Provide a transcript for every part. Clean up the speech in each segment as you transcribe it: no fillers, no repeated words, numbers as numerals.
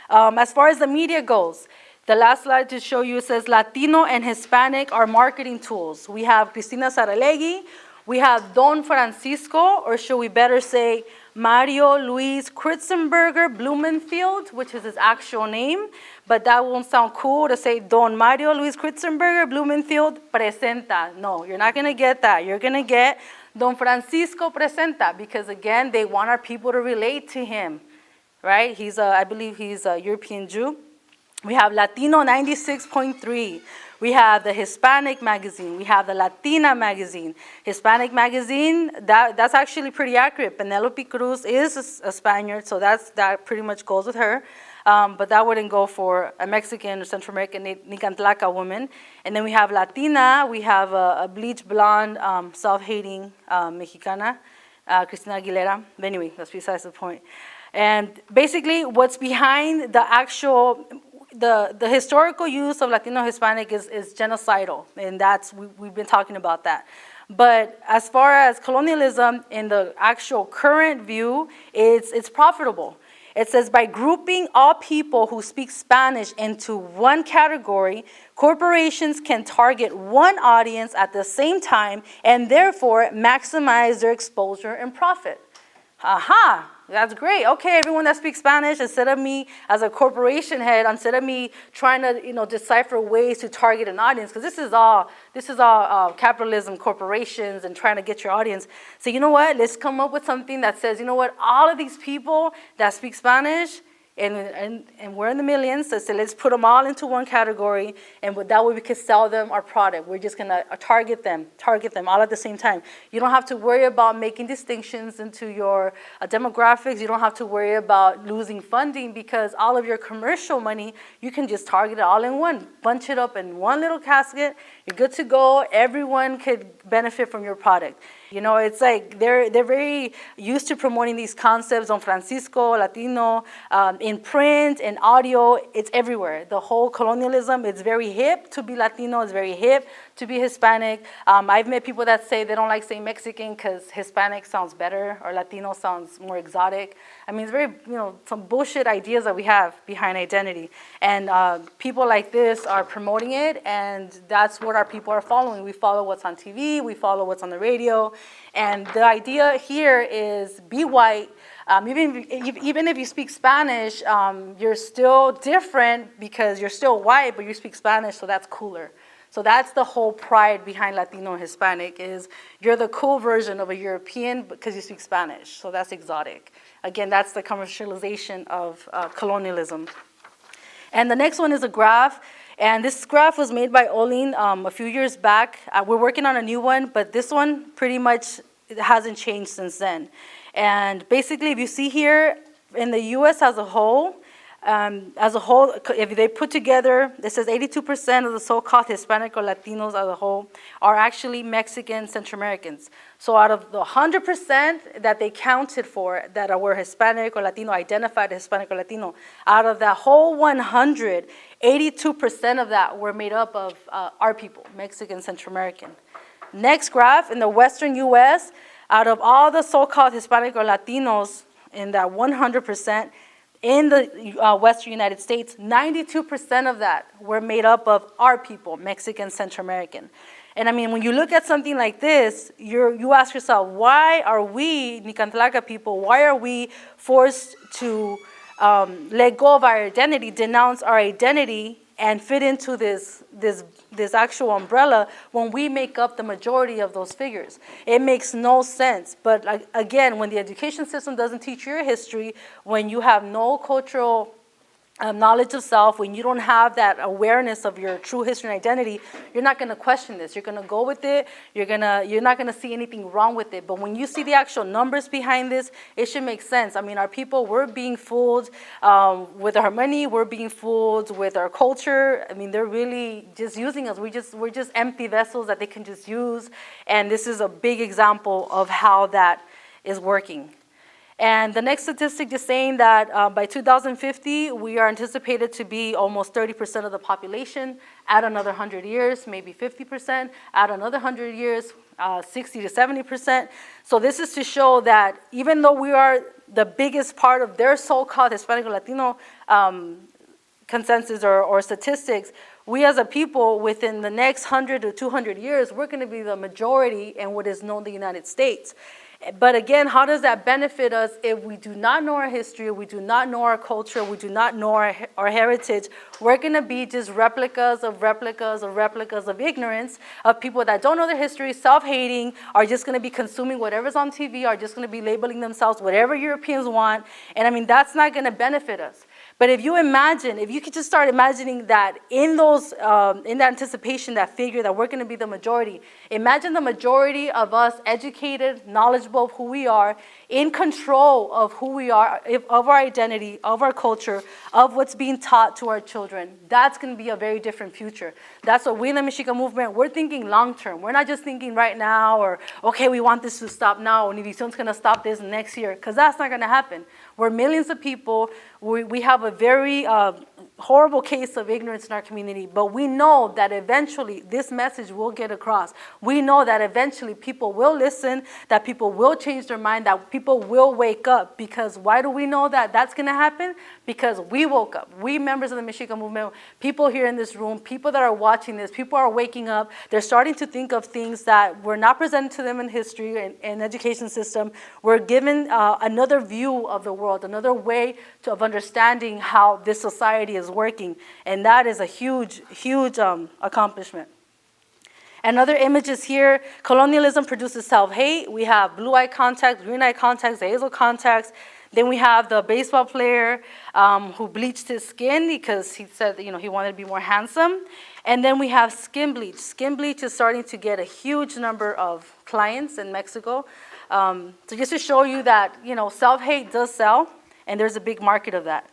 As far as the media goes, the last slide to show you says Latino and Hispanic are marketing tools. We have Cristina Saralegui, we have Don Francisco, or should we better say Mario Luis Kritzenberger Blumenfield, which is his actual name, but that won't sound cool to say Don Mario Luis Kritzenberger Blumenfield Presenta. No, you're not going to get that. You're going to get Don Francisco Presenta, because again, they want our people to relate to him, right? I believe he's a European Jew. We have Latino 96.3. We have the Hispanic magazine. We have the Latina magazine. Hispanic magazine, that's actually pretty accurate. Penelope Cruz is a Spaniard, so that pretty much goes with her. But that wouldn't go for a Mexican or Central American Nican Tlaca woman. And then we have Latina. We have a bleach blonde, self-hating Mexicana, Cristina Aguilera. But anyway, that's besides the point. And basically, what's behind the actual... The historical use of Latino Hispanic is genocidal, and we've been talking about that. But as far as colonialism in the actual current view, it's profitable. It says by grouping all people who speak Spanish into one category, corporations can target one audience at the same time and therefore maximize their exposure and profit. Aha! That's great. Okay, everyone that speaks Spanish, instead of me as a corporation head, instead of me trying to, decipher ways to target an audience, because this is all capitalism, corporations, and trying to get your audience. So you know what? Let's come up with something that says, you know what? All of these people that speak Spanish, and we're in the millions, so let's put them all into one category, and that way we can sell them our product. We're just gonna target them all at the same time. You don't have to worry about making distinctions into your demographics. You don't have to worry about losing funding, because all of your commercial money, you can just target it all in one, bunch it up in one little casket. You're good to go. Everyone could benefit from your product. It's like they're very used to promoting these concepts on Francisco, Latino, in print, in audio. It's everywhere. The whole colonialism, it's very hip to be Latino. It's very hip to be Hispanic. I've met people that say they don't like saying Mexican because Hispanic sounds better or Latino sounds more exotic. I mean, it's very, some bullshit ideas that we have behind identity. And people like this are promoting it, and that's what our people are following. We follow what's on TV. We follow what's on the radio. And the idea here is be white. Even if you speak Spanish, you're still different because you're still white, but you speak Spanish, so that's cooler. So that's the whole pride behind Latino and Hispanic, is you're the cool version of a European because you speak Spanish. So that's exotic. Again, that's the commercialization of colonialism. And the next one is a graph. And this graph was made by Olin a few years back. We're working on a new one, but this one pretty much hasn't changed since then. And basically, if you see here, in the U.S. as a whole, if they put together, it says 82% of the so-called Hispanic or Latinos as a whole are actually Mexican Central Americans. So out of the 100% that they counted for that were Hispanic or Latino, identified as Hispanic or Latino, out of that whole 100, 82% of that were made up of our people, Mexican Central American. Next graph, in the Western U.S., out of all the so-called Hispanic or Latinos in that 100%, in the Western United States, 92% of that were made up of our people, Mexican, Central American. And I mean, when you look at something like this, you ask yourself, why are we, Nican Tlaca people, why are we forced to let go of our identity, denounce our identity, and fit into this actual umbrella when we make up the majority of those figures? It makes no sense. But again, when the education system doesn't teach your history, when you have no cultural knowledge of self, when you don't have that awareness of your true history and identity, you're not going to question this. You're going to go with it. You're not going to see anything wrong with it. But when you see the actual numbers behind this, it should make sense. I mean, our people, we're being fooled with our money. We're being fooled with our culture. I mean, they're really just using us. We're just empty vessels that they can just use. And this is a big example of how that is working. And the next statistic is saying that by 2050, we are anticipated to be almost 30% of the population. Add another 100 years, maybe 50%. Add another 100 years, 60 to 70%. So this is to show that even though we are the biggest part of their so-called Hispanic or Latino consensus or statistics, we as a people, within the next 100 to 200 years, we're going to be the majority in what is known the United States. But again, how does that benefit us if we do not know our history, we do not know our culture, we do not know our heritage? We're going to be just replicas of ignorance, of people that don't know their history, self-hating, are just going to be consuming whatever's on TV, are just going to be labeling themselves whatever Europeans want. And I mean, that's not going to benefit us. But if you imagine, if you could just start imagining that in those, in that anticipation, that figure that we're going to be the majority, imagine the majority of us educated, knowledgeable of who we are, in control of who we are, of our identity, of our culture, of what's being taught to our children. That's going to be a very different future. That's what we in the Mexica movement, we're thinking long term. We're not just thinking right now or, okay, we want this to stop now, Univision's going to stop this next year, because that's not going to happen. We're millions of people. We have a very horrible case of ignorance in our community, but we know that eventually this message will get across. We know that eventually people will listen, that people will change their mind, that people will wake up. Because why do we know that that's going to happen? Because we woke up. We members of the Mexica movement, people here in this room, people that are watching this, people are waking up. They're starting to think of things that were not presented to them in history and education system. We're given another view of the world, another way of understanding how this society is working. And that is a huge, huge accomplishment. And other images here, colonialism produces self-hate. We have blue eye contacts, green eye contacts, hazel contacts. Then we have the baseball player who bleached his skin because he said, he wanted to be more handsome. And then we have skin bleach. Skin bleach is starting to get a huge number of clients in Mexico. So just to show you that, self-hate does sell, and there's a big market of that.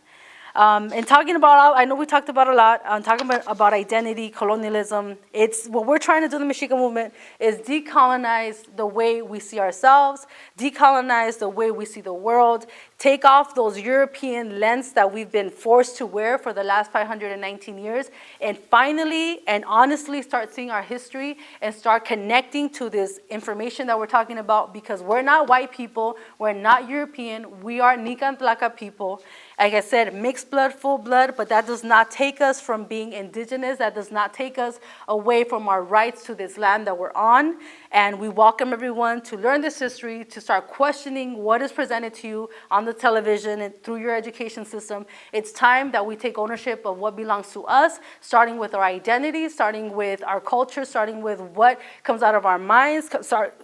And talking about, I know we talked about a lot, talking about identity, colonialism. It's what we're trying to do in the Mexica movement is decolonize the way we see ourselves, decolonize the way we see the world, take off those European lens that we've been forced to wear for the last 519 years, and finally and honestly start seeing our history and start connecting to this information that we're talking about, because we're not white people, we're not European, we are Nican Tlaca people. Like I said, mixed blood, full blood, but that does not take us from being indigenous. That does not take us away from our rights to this land that we're on. And we welcome everyone to learn this history, to start questioning what is presented to you on the television and through your education system. It's time that we take ownership of what belongs to us, starting with our identity, starting with our culture, starting with what comes out of our minds,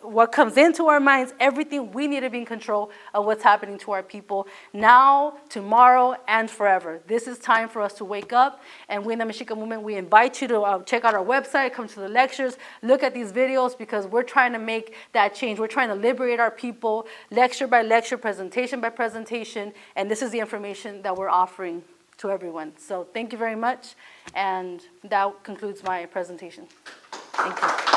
what comes into our minds, everything. We need to be in control of what's happening to our people now, tomorrow, and forever. This is time for us to wake up, and we in the Mexica movement, we invite you to check out our website, come to the lectures, look at these videos, because we're trying to make that change. We're trying to liberate our people, lecture by lecture, presentation by presentation, and this is the information that we're offering to everyone. So thank you very much, and that concludes my presentation. Thank you.